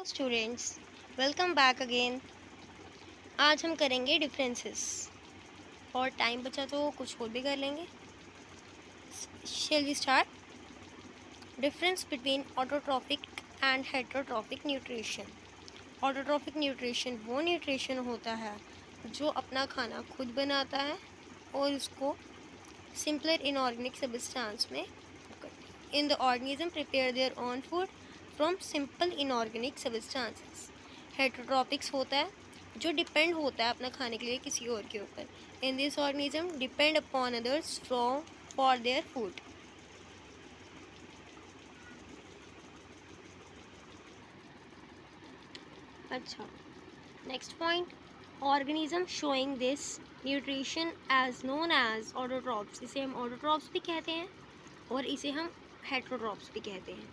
Hello students, welcome back again. आज हम करेंगे डिफरेंसेस और टाइम बचा तो कुछ और भी कर लेंगे। Shall we start? Difference between autotrophic and heterotrophic nutrition. Autotrophic nutrition वो न्यूट्रिशन होता है जो अपना खाना खुद बनाता है और उसको सिंपलर इनऑर्गेनिक सब्सटेंस में in the organism prepare their own food from simple inorganic substances. Heterotrophs होता है जो डिपेंड होता है अपना खाने के लिए किसी और के ऊपर। In this organism depend upon others from for their food. अच्छा, next point, organism showing this nutrition as known as autotrophs. इसे हम ऑटोट्रॉप्स भी कहते हैं और इसे हम हेटरोट्रॉप्स भी कहते हैं।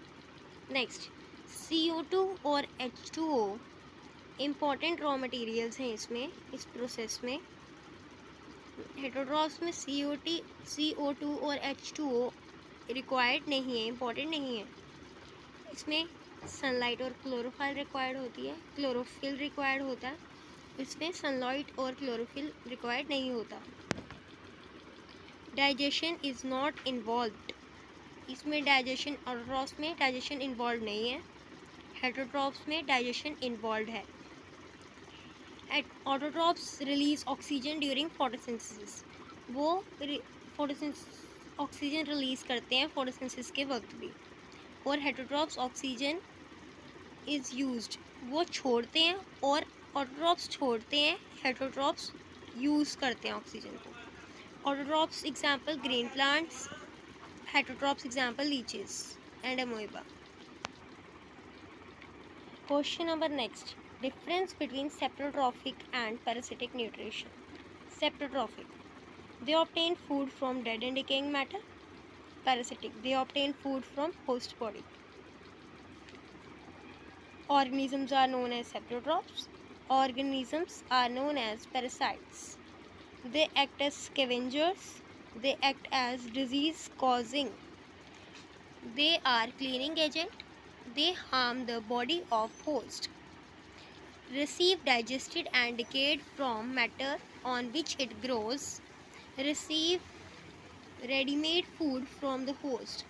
नेक्स्ट, CO2 और H2O इम्पॉर्टेंट रॉ मटेरियल्स हैं इसमें, इस प्रोसेस में। हेटरोट्रॉप्स में CO2 और H2O रिक्वायर्ड नहीं है, इम्पॉर्टेंट नहीं है। इसमें सनलाइट और क्लोरोफिल रिक्वायर्ड होती है, क्लोरोफिल रिक्वायर्ड होता है। इसमें सनलाइट और क्लोरोफिल रिक्वायर्ड नहीं होता। Digestion is not involved. इसमें डाइजेशन, ऑटोट्रॉप्स में डाइजेशन इन्वॉल्व नहीं है, हेटरोट्रॉप्स में डाइजेशन इन्वॉल्व है। Autotrophs release oxygen during photosynthesis. वो ऑक्सीजन रिलीज करते हैं फोटोसिंथेसिस के वक्त भी। और हेटरोट्रॉप्स ऑक्सीजन इज़ यूज्ड, वो छोड़ते हैं और ऑटोट्रॉप्स छोड़ते हैं, हेटरोट्रॉप्स यूज़ करते हैं ऑक्सीजन को। Autotrophs example green plants, heterotrophs example leeches and amoeba. Question number next. Difference between saprotrophic and parasitic nutrition. Saprotrophic, they obtain food from dead and decaying matter. Parasitic, they obtain food from host body. Organisms are known as saprotrophs. Organisms are known as parasites. They act as scavengers. They act as disease causing. They are cleaning agent. They harm the body of host. Receive digested and decayed from matter on which it grows. Receive ready-made food from the host.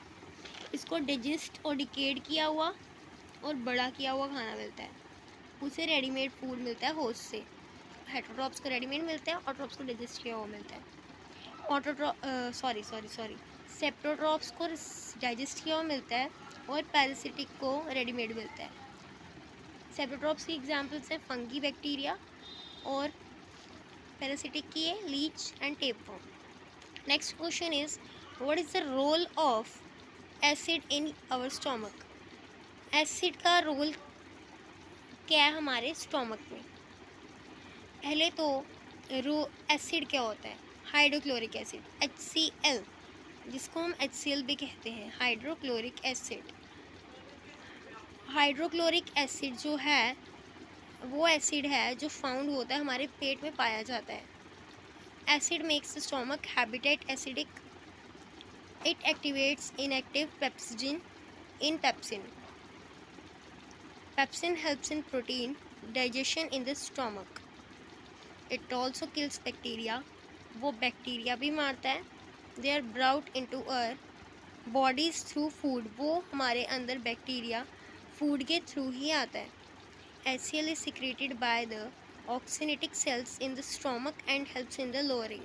इसको digest और decade किया हुआ और बड़ा किया हुआ खाना मिलता है, उसे रेडीमेड फूड मिलता है होस्ट से। हेटरोट्रॉप्स को रेडीमेड मिलता है, ऑटोट्रॉप्स को डिजेस्ट किया हुआ मिलता है। सेप्रोट्रॉप्स को डाइजेस्ट किया हुआ मिलता है और पैरासिटिक को रेडीमेड मिलता है। सेप्रोट्रॉप्स की एग्जाम्पल्स हैं फंगी, बैक्टीरिया, और पैरासिटिक की है leech and tapeworm. Next question is, what is the role of acid in our stomach. Acid का रोल क्या है हमारे स्टोमक में? पहले तो एसिड क्या होता है? हाइड्रोक्लोरिक एसिड, HCl, जिसको हम HCl भी कहते हैं, हाइड्रोक्लोरिक एसिड। हाइड्रोक्लोरिक एसिड जो है वो एसिड है जो फाउंड होता है हमारे पेट में, पाया जाता है। Acid makes the stomach habitat acidic. It activates inactive pepsinogen in pepsin. Pepsin helps in protein digestion in the stomach. It also kills bacteria, वो बैक्टीरिया भी मारता है। They are brought into our bodies through food, वो हमारे अंदर bacteria food के through ही आता है। HCl is secreted by the oxygenatic cells in the stomach and helps in the lowering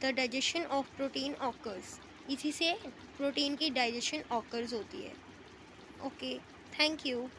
the digestion of protein occurs. इसी से protein की डाइजेशन ऑकर्स होती है। Okay, thank you.